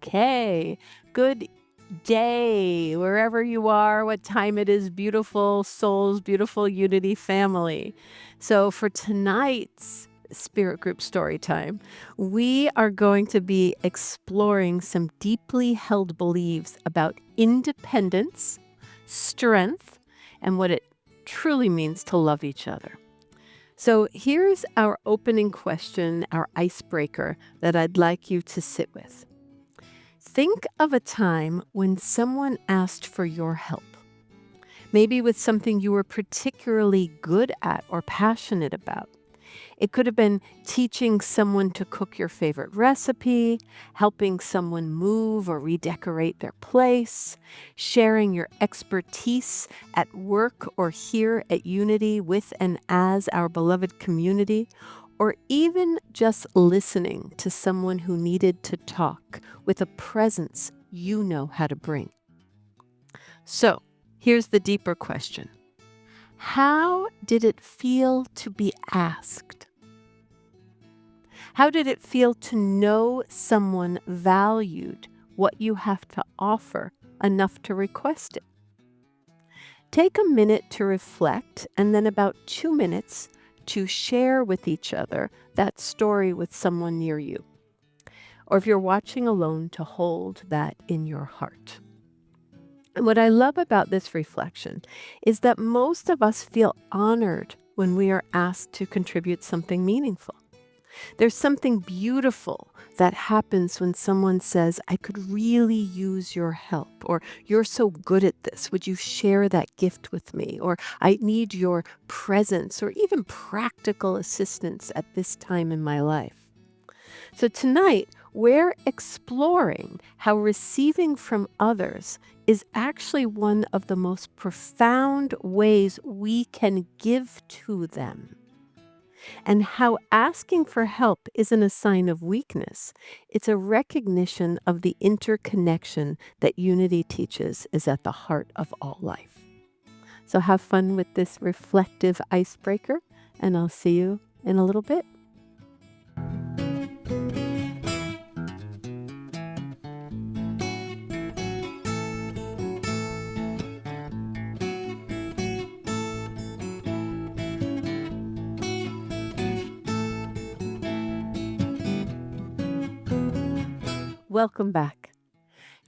Okay. Good day, wherever you are, what time it is, beautiful souls, beautiful Unity family. So, for tonight's Spirit Group Story Time, we are going to be exploring some deeply held beliefs about independence, strength, and what it truly means to love each other. So, here's our opening question, our icebreaker that I'd like you to sit with. Think of a time when someone asked for your help, maybe with something you were particularly good at or passionate about. It could have been teaching someone to cook your favorite recipe, helping someone move or redecorate their place, sharing your expertise at work or here at Unity with and as our beloved community, or even just listening to someone who needed to talk with a presence you know how to bring. So, here's the deeper question. How did it feel to be asked? How did it feel to know someone valued what you have to offer enough to request it? Take a minute to reflect and then about 2 minutes to share with each other that story with someone near you. Or if you're watching alone, to hold that in your heart. And what I love about this reflection is that most of us feel honored when we are asked to contribute something meaningful. There's something beautiful that happens when someone says, I could really use your help, or you're so good at this. Would you share that gift with me? Or I need your presence, or even practical assistance at this time in my life. So tonight, we're exploring how receiving from others is actually one of the most profound ways we can give to them. And how asking for help isn't a sign of weakness. It's a recognition of the interconnection that Unity teaches is at the heart of all life. So have fun with this reflective icebreaker, and I'll see you in a little bit. Welcome back.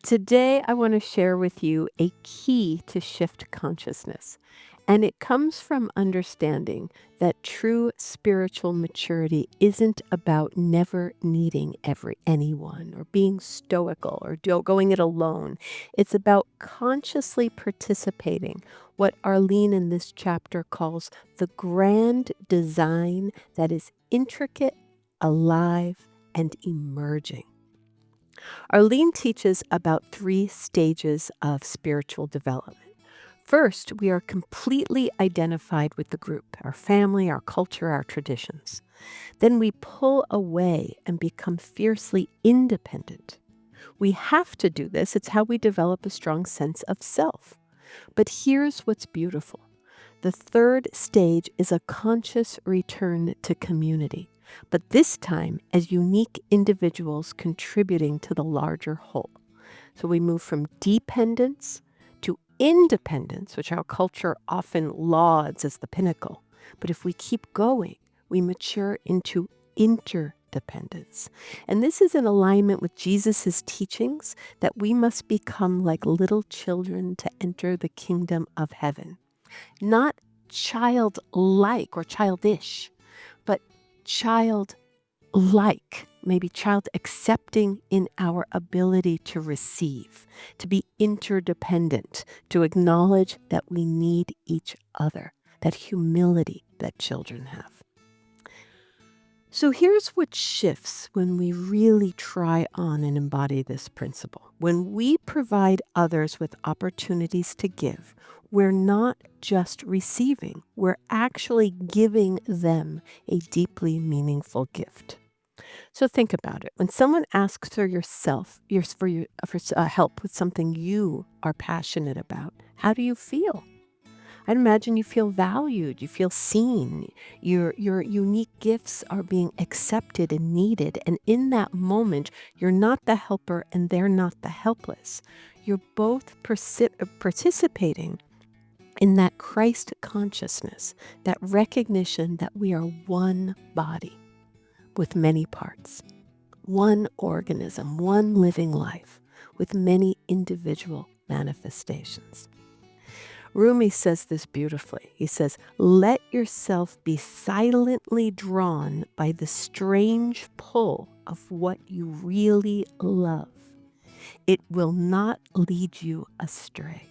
Today, I want to share with you a key to shift consciousness. And it comes from understanding that true spiritual maturity isn't about never needing anyone or being stoical or going it alone. It's about consciously participating, what Arleen in this chapter calls the grand design that is intricate, alive, and emerging. Arleen teaches about 3 stages of spiritual development. First, we are completely identified with the group, our family, our culture, our traditions. Then we pull away and become fiercely independent. We have to do this. It's how we develop a strong sense of self. But here's what's beautiful. The third stage is a conscious return to community, but this time as unique individuals contributing to the larger whole. So we move from dependence to independence, which our culture often lauds as the pinnacle. But if we keep going, we mature into interdependence. And this is in alignment with Jesus' teachings that we must become like little children to enter the kingdom of heaven. Not childlike or childish, but childlike, maybe child accepting in our ability to receive, to be interdependent, to acknowledge that we need each other, that humility that children have. So here's what shifts when we really try on and embody this principle. When we provide others with opportunities to give, we're not just receiving, we're actually giving them a deeply meaningful gift. So think about it. When someone asks for help with something you are passionate about, how do you feel? I'd imagine you feel valued, you feel seen, your unique gifts are being accepted and needed. And in that moment, you're not the helper and they're not the helpless. You're both participating in that Christ consciousness, that recognition that we are one body with many parts, one organism, one living life with many individual manifestations. Rumi says this beautifully. He says, "Let yourself be silently drawn by the strange pull of what you really love. It will not lead you astray."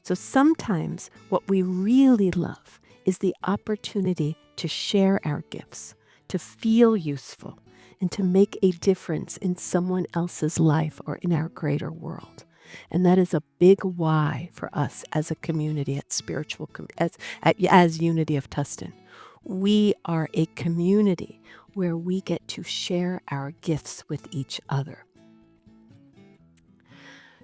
So sometimes what we really love is the opportunity to share our gifts, to feel useful, and to make a difference in someone else's life or in our greater world. And that is a big why for us as a community at as Unity of Tustin. We are a community where we get to share our gifts with each other.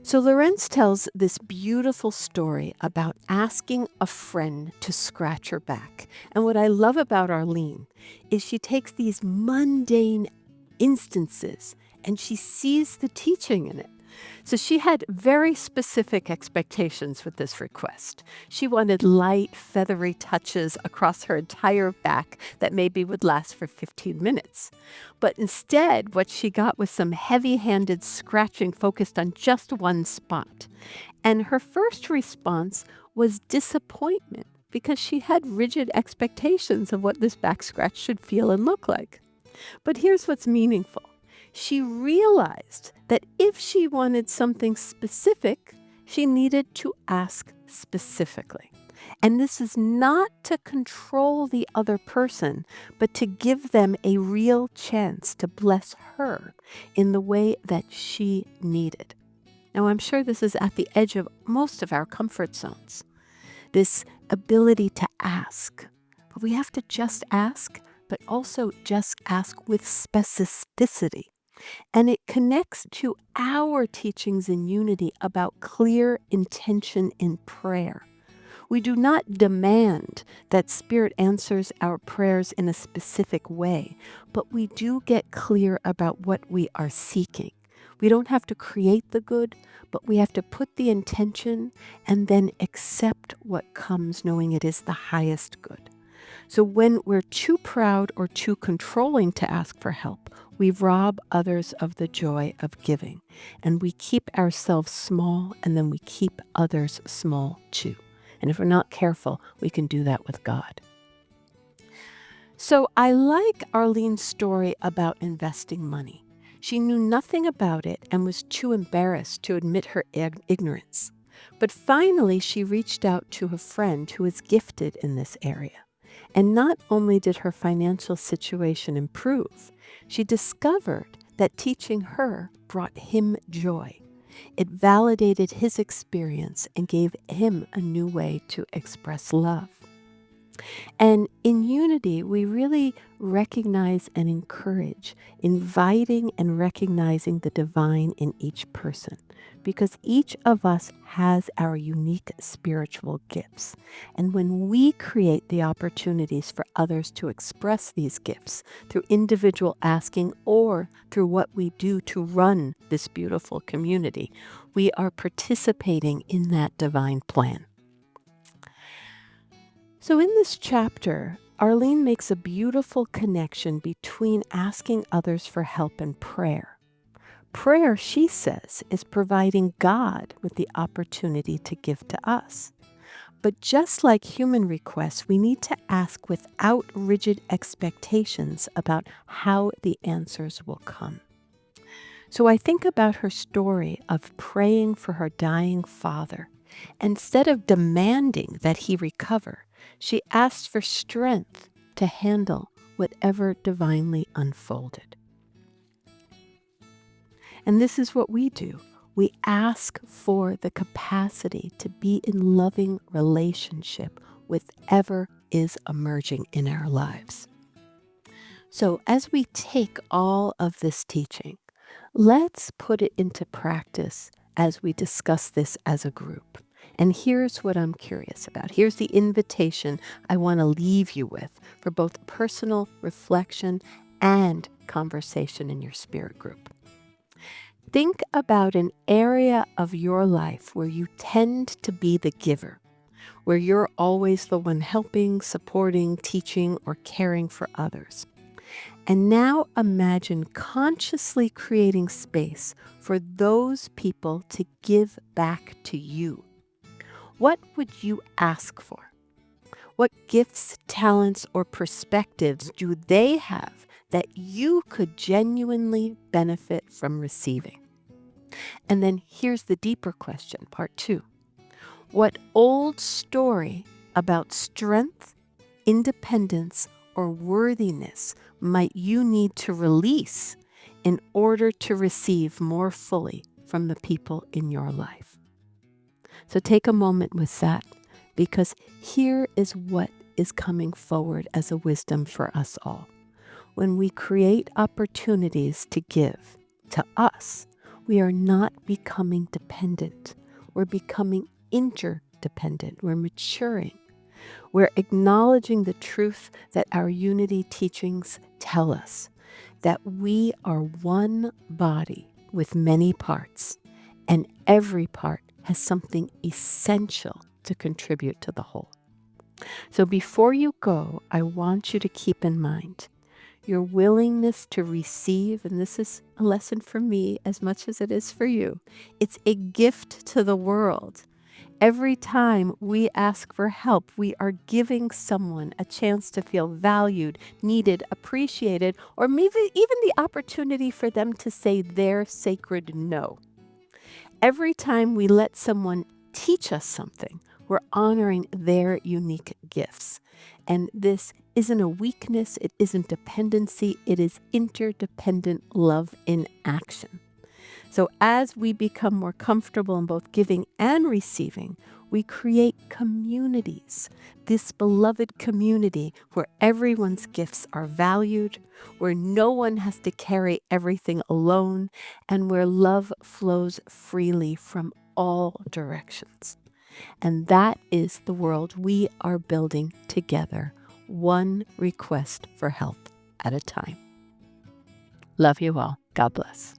So Lorrance tells this beautiful story about asking a friend to scratch her back. And what I love about Arleen is she takes these mundane instances and she sees the teaching in it. So she had very specific expectations with this request. She wanted light, feathery touches across her entire back that maybe would last for 15 minutes. But instead, what she got was some heavy-handed scratching focused on just one spot. And her first response was disappointment because she had rigid expectations of what this back scratch should feel and look like. But here's what's meaningful. She realized that if she wanted something specific, she needed to ask specifically. And this is not to control the other person, but to give them a real chance to bless her in the way that she needed. Now, I'm sure this is at the edge of most of our comfort zones, this ability to ask. But we have to just ask, but also just ask with specificity. And it connects to our teachings in Unity about clear intention in prayer. We do not demand that Spirit answers our prayers in a specific way, but we do get clear about what we are seeking. We don't have to create the good, but we have to put the intention and then accept what comes, knowing it is the highest good. So when we're too proud or too controlling to ask for help, we rob others of the joy of giving, and we keep ourselves small, and then we keep others small too. And if we're not careful, we can do that with God. So I like Arleen's story about investing money. She knew nothing about it and was too embarrassed to admit her ignorance. But finally, she reached out to a friend who is gifted in this area. And not only did her financial situation improve, she discovered that teaching her brought him joy. It validated his experience and gave him a new way to express love. And in Unity, we really recognize and encourage inviting and recognizing the divine in each person, because each of us has our unique spiritual gifts. And when we create the opportunities for others to express these gifts through individual asking or through what we do to run this beautiful community, we are participating in that divine plan. So in this chapter, Arleen makes a beautiful connection between asking others for help and prayer. Prayer, she says, is providing God with the opportunity to give to us. But just like human requests, we need to ask without rigid expectations about how the answers will come. So I think about her story of praying for her dying father. Instead of demanding that he recover, she asked for strength to handle whatever divinely unfolded. And this is what we do. We ask for the capacity to be in loving relationship with whatever is emerging in our lives. So as we take all of this teaching, let's put it into practice as we discuss this as a group. And here's what I'm curious about. Here's the invitation I want to leave you with for both personal reflection and conversation in your spirit group. Think about an area of your life where you tend to be the giver, where you're always the one helping, supporting, teaching, or caring for others. And now imagine consciously creating space for those people to give back to you. What would you ask for? What gifts, talents, or perspectives do they have that you could genuinely benefit from receiving? And then here's the deeper question, part 2. What old story about strength, independence, or worthiness might you need to release in order to receive more fully from the people in your life? So take a moment with that, because here is what is coming forward as a wisdom for us all. When we create opportunities to give to us, we are not becoming dependent. We're becoming interdependent. We're maturing. We're acknowledging the truth that our unity teachings tell us, that we are one body with many parts, and every part has something essential to contribute to the whole. So before you go, I want you to keep in mind your willingness to receive, and this is a lesson for me as much as it is for you. It's a gift to the world. Every time we ask for help, we are giving someone a chance to feel valued, needed, appreciated, or maybe even the opportunity for them to say their sacred no. Every time we let someone teach us something, we're honoring their unique gifts. And this isn't a weakness, it isn't dependency, it is interdependent love in action. So as we become more comfortable in both giving and receiving, we create communities, this beloved community where everyone's gifts are valued, where no one has to carry everything alone, and where love flows freely from all directions. And that is the world we are building together, one request for help at a time. Love you all. God bless.